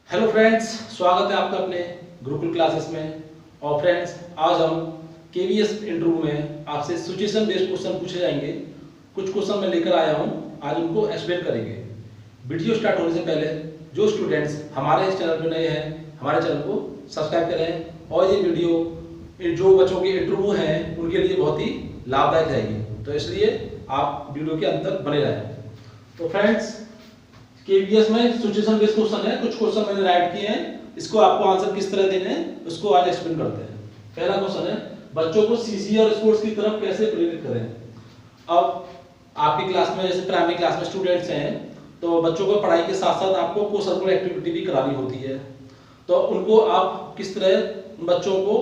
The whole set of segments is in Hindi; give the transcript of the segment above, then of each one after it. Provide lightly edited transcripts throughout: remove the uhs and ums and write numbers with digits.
हेलो फ्रेंड्स, स्वागत है आपका अपने गुरुकुल क्लासेस में। और फ्रेंड्स, आज हम केवीएस इंटरव्यू में आपसे सिचुएशन बेस्ड क्वेश्चन पूछे जाएंगे। कुछ क्वेश्चन मैं लेकर आया हूं, आज उनको एक्सप्लेन करेंगे। वीडियो स्टार्ट होने से पहले जो स्टूडेंट्स हमारे इस चैनल पर नए हैं, हमारे चैनल को सब्सक्राइब करें। और ये वीडियो जो बच्चों के इंटरव्यू हैं उनके लिए बहुत ही लाभदायक रहेगी, तो इसलिए आप वीडियो के अंत तक बने रहें। तो फ्रेंड्स, केवीएस में सिचुएशन बेस्ड क्वेश्चन है, कुछ क्वेश्चन मैंने राइट किए हैं, इसको आपको आंसर किस तरह देने हैं उसको आज एक्सप्लेन करते हैं। पहला क्वेश्चन है, बच्चों को सीसी और स्पोर्ट्स की तरफ कैसे प्रेरित करें। अब आपकी क्लास में जैसे प्राइमरी क्लास में स्टूडेंट्स हैं, तो बच्चों को पढ़ाई के साथ साथ आपको को सर्कुलर एक्टिविटी भी करानी होती है। तो उनको आप किस तरह बच्चों को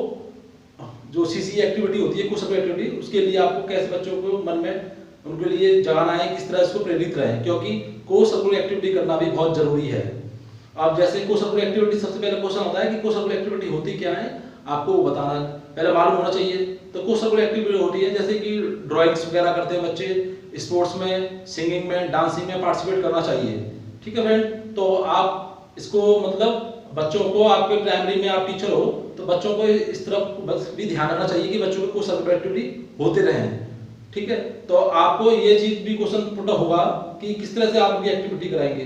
जो सीसी एक्टिविटी होती है, को सर्कुलर एक्टिविटी, उसके लिए आपको कैसे बच्चों को मन में उनके लिए जगाना है, किस तरह इसको प्रेरित रहें, क्योंकि को सर्कुलर एक्टिविटी करना भी बहुत जरूरी है। अब जैसे को सर्कुलर एक्टिविटी, सबसे पहले क्वेश्चन होता है कि को सर्कुलर एक्टिविटी होती क्या है, आपको वो बताना पहले मालूम होना चाहिए। तो को सर्कुलर एक्टिविटी होती है जैसे कि ड्राइंग्स वगैरह करते हैं बच्चे, स्पोर्ट्स में, सिंगिंग में, डांसिंग में पार्टिसिपेट करना चाहिए। ठीक है फ्रेंड, तो आप इसको मतलब बच्चों को, आपके प्राइमरी में आप टीचर हो तो बच्चों को इस तरफ भी ध्यान रखना चाहिए कि बच्चों को सर्कुलर एक्टिविटी होते रहें। ठीक है, तो आपको ये चीज भी क्वेश्चन पुट होगा कि किस तरह से आप उनकी एक्टिविटी कराएंगे।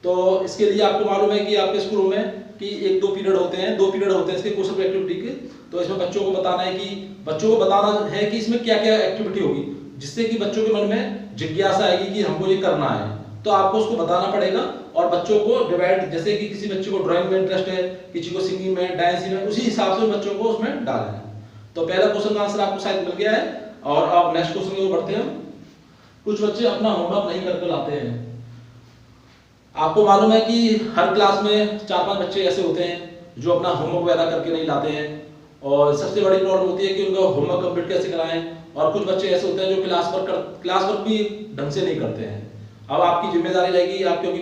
तो इसके लिए आपको मालूम है कि आपके स्कूल में कि एक दो पीरियड होते हैं इसके को सर्कुलर एक्टिविटी के। तो इसमें बच्चों को बताना है कि इसमें क्या क्या एक्टिविटी होगी, जिससे कि बच्चों के मन में जिज्ञासा आएगी कि हमको ये करना है। तो आपको उसको बताना पड़ेगा और बच्चों को डिवाइड, जैसे कि किसी बच्चे को ड्राइंग में इंटरेस्ट है, किसी को सिंगिंग में, डांसिंग में, उसी हिसाब से बच्चों को उसमें डालना है। तो पहला क्वेश्चन का आंसर आपको शायद मिल गया है। और अब नेक्स्ट क्वेश्चन की ओर बढ़ते हैं। कुछ बच्चे अपना होमवर्क नहीं करके लाते हैं। आपको मालूम है कि हर क्लास में 4-5 बच्चे ऐसे होते हैं जो अपना होमवर्क वगैरह करके नहीं लाते हैं, और सबसे बड़ी प्रॉब्लम होती है कि उनका होमवर्क कंप्लीट कैसे कराएं। और कुछ बच्चे ऐसे होते हैं जो क्लास वर्क भी ढंग से नहीं करते हैं। अब आपकी जिम्मेदारी रहेगी, आप क्योंकि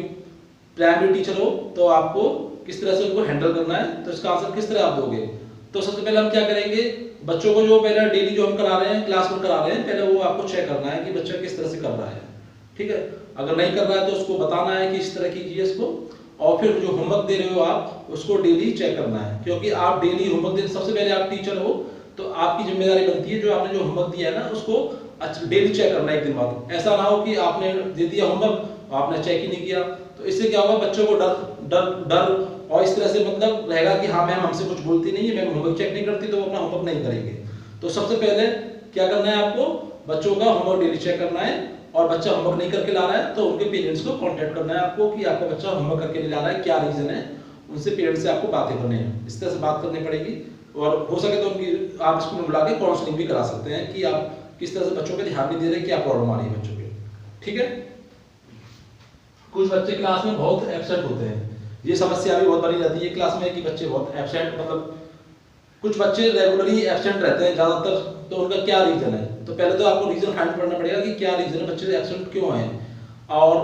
प्राइमरी टीचर हो, तो आपको किस तरह से उनको हैंडल करना है। तो इसका आंसर किस तरह आप दोगे। तो सबसे पहले हम क्या करेंगे, बच्चों को जो पहले डेली जो हम करा रहे हैं, क्लास में करा रहे हैं, पहले वो आपको चेक करना है कि बच्चा किस तरह से कर रहा है। ठीक है, अगर नहीं कर रहा है तो उसको बताना है कि इस तरह कीजिए इसको। और फिर जो होमवर्क दे रहे हो आप, उसको डेली चेक करना है, क्योंकि आप डेली होमवर्क दे, सबसे पहले आप टीचर हो तो आपकी जिम्मेदारी बनती है जो आपने जो होमवर्क दिया है ना, उसको डेली चेक करना है एक दिन बाद। ऐसा ना हो कि आपने दे दिया होमवर्क, आपने चेक ही नहीं किया। तो इससे क्या होगा, बच्चों को डर और इस तरह से मतलब रहेगा कि हाँ मैम हमसे कुछ बोलती नहीं है, मैम होमवर्क चेक नहीं करती, तो वो अपना होमवर्क नहीं करेंगे। तो सबसे पहले क्या करना है, आपको बच्चों का होमवर्क डेली चेक करना है। और बच्चा होमवर्क नहीं करके ला रहा है तो उनके पेरेंट्स को कांटेक्ट करना है आपको कि आपका बच्चा होमवर्क करके नहीं ला रहा है, क्या रीजन है। उनसे पेरेंट्स से आपको बातें करनी है, इस तरह से बात करनी पड़ेगी। और हो सके तो उनकी आप स्कूल में बुला के काउंसलिंग भी करा सकते हैं कि आप किस तरह से बच्चों पे ध्यान नहीं दे रहे, क्या प्रॉब्लम आ रही है बच्चों के। ठीक है, कुछ बच्चे क्लास में बहुत एब्सेंट होते हैं। ये समस्या भी बहुत बनी रहती है क्लास में कि बच्चे बहुत एब्सेंट, मतलब कुछ बच्चे रेगुलरली एब्सेंट रहते हैं ज्यादातर। तो उनका क्या रीजन है, तो पहले तो आपको रीजन फाइंड करना पड़ेगा कि क्या रीजन है, बच्चे एब्सेंट क्यों हैं। और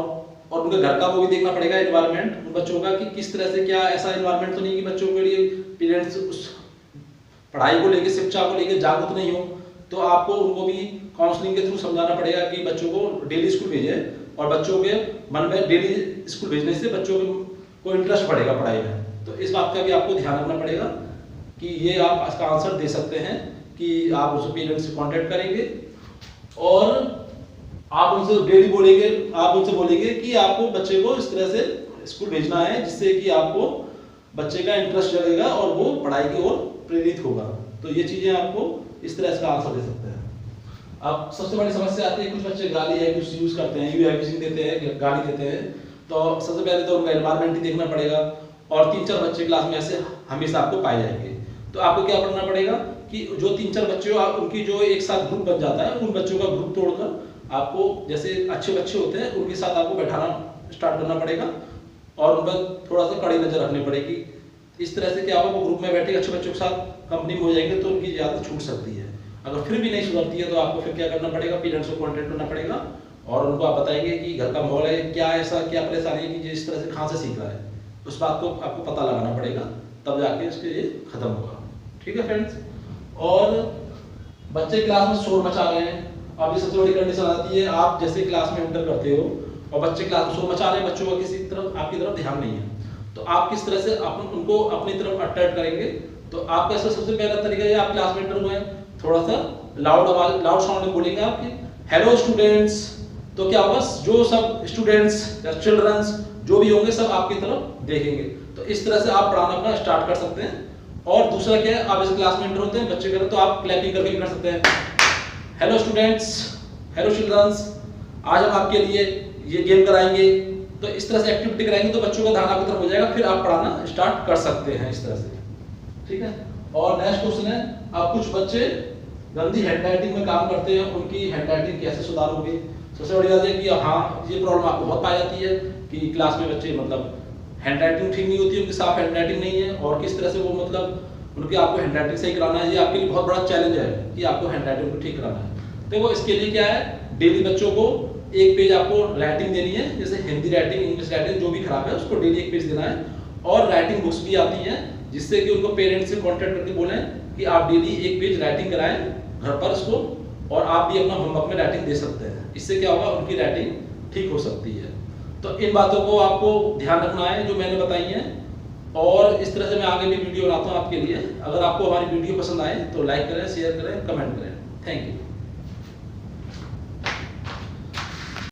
उनके घर का वो भी देखना पड़ेगा, एनवायरनमेंट उन बच्चों का कि किस तरह से, क्या ऐसा एनवायरनमेंट तो नहीं कि बच्चों के लिए पेरेंट्स उस पढ़ाई को लेकर, शिक्षा को लेकर जागरूक नहीं हो। तो आपको उनको भी काउंसलिंग के थ्रू समझाना पड़ेगा कि बच्चों को डेली स्कूल भेजें, और बच्चों के मन में डेली स्कूल भेजने से बच्चों को इंटरेस्ट बढ़ेगा पढ़ाई में। तो इस बात का भी आपको ध्यान रखना पड़ेगा कि ये आप इसका आंसर दे सकते हैं कि आप उस पेरेंट्स से कांटेक्ट करेंगे और आप उनसे डेली बोलेंगे, आप उनसे बोलेंगे कि आपको बच्चे को इस तरह से स्कूल भेजना है, जिससे कि आपको बच्चे का इंटरेस्ट लगेगा और वो पढ़ाई की ओर प्रेरित होगा। तो ये चीजें आपको इस तरह इसका आंसर दे सकते हैं। अब सबसे बड़ी समस्या आती है, कुछ बच्चे गाली है कुछ यूज करते हैं, यूएबीसी देते हैं, गाली देते हैं। तो सबसे पहले तो उनका एनवायरनमेंट ही देखना पड़ेगा। और 3-4 बच्चे क्लास में ऐसे हमेशा आपको पाए जाएंगे। तो आपको क्या करना पड़ेगा कि जो 3-4 बच्चे हो, उनकी जो एक साथ ग्रुप बन जाता है, उन बच्चों का ग्रुप तोड़कर आपको, जैसे अच्छे बच्चे होते हैं उनके साथ आपको बैठाना स्टार्ट करना पड़ेगा और उन पर थोड़ा सा कड़ी नजर रखनी पड़ेगी। इस तरह से क्या होगा, वो ग्रुप में बैठे अच्छे बच्चों के साथ कंपनी में हो जाएंगे तो उनकी आदत छूट सकती है। अगर फिर भी नहीं सुधरती है तो आपको फिर क्या करना पड़ेगा, पेरेंट्स को कांटेक्ट करना पड़ेगा और उनको आप बताएंगे कि घर का माहौल है, क्या ऐसा क्या परेशानी है कि जिस तरह से कहाँ से सीख रहा है, उस बात को आपको पता लगाना पड़ेगा, तब जाके उसके ये खत्म होगा। ठीक है फ्रेंड्स, और बच्चे क्लास में शोर मचा रहे हैं। अब ये सबसे बड़ी कंडीशन आती है, आप जैसे क्लास में एंटर करते हो और बच्चे क्लास में शोर मचा रहे हैं, बच्चों का किसी तरफ आपकी तरफ ध्यान नहीं है, तो आप किस तरह से उनको अपनी तरफ अट्रैक्ट करेंगे। तो आपका सबसे पहला तरीका ये, आप क्लास में एंटर हुए हैं, थोड़ा सा लाउड साउंड में बोलेंगे आपके हेलो स्टूडेंट्स। तो क्या होगा, जो सब स्टूडेंट्स या चिल्ड्रंस जो भी होंगे सब आपकी तरफ देखेंगे। तो इस तरह से आप पढ़ाना अपना स्टार्ट कर सकते हैं। और दूसरा क्या है, आप इस क्लास में एंटर होते हैं, बच्चे करें तो आप क्लैपिंग करके कर सकते हैं। हेलो स्टूडेंट्स, हेलो चिल्ड्रंस, आज हम आपके लिए ये गेम कराएंगे। तो इस तरह से एक्टिविटी कराएंगे तो बच्चों का ध्यान आपकी तरफ हो जाएगा, फिर आप पढ़ाना स्टार्ट कर सकते हैं इस तरह से, ठीक है। और नेक्स्ट क्वेश्चन है, आप कुछ बच्चे गंदी हैंडराइटिंग में काम करते हैं, उनकी हैंडराइटिंग कैसे सुधारोगे। सबसे बड़ी बात है कि हाँ, ये प्रॉब्लम आपको बहुत पाई जाती है कि क्लास में बच्चे मतलब हैंडराइटिंग ठीक नहीं होती है, उनकी साफ हैंडराइटिंग नहीं है, और किस तरह से वो मतलब उनकी आपको हैंडराइटिंग सही कराना है। ये आपके लिए बहुत बड़ा चैलेंज है कि आपको हैंडराइटिंग को ठीक कराना है। देखो इसके लिए क्या है, डेली बच्चों को एक पेज आपको राइटिंग देनी है, जैसे हिंदी राइटिंग, इंग्लिश राइटिंग जो भी खराब है उसको डेली एक पेज देना है। और राइटिंग बुक्स भी आती हैं, जिससे कि उनको पेरेंट्स से कांटेक्ट करके बोलें कि आप डेली एक पेज राइटिंग कराएं घर पर उसको, और आप भी अपना होमवर्क में राइटिंग दे सकते हैं। इससे क्या होगा, उनकी राइटिंग ठीक हो सकती है। तो इन बातों को आपको ध्यान रखना है जो मैंने बताई हैं, और इस तरह से मैं आगे भी वीडियो बनाता हूँ आपके लिए। अगर आपको हमारी वीडियो पसंद आए तो लाइक करें, शेयर करें, कमेंट करें। Thank you.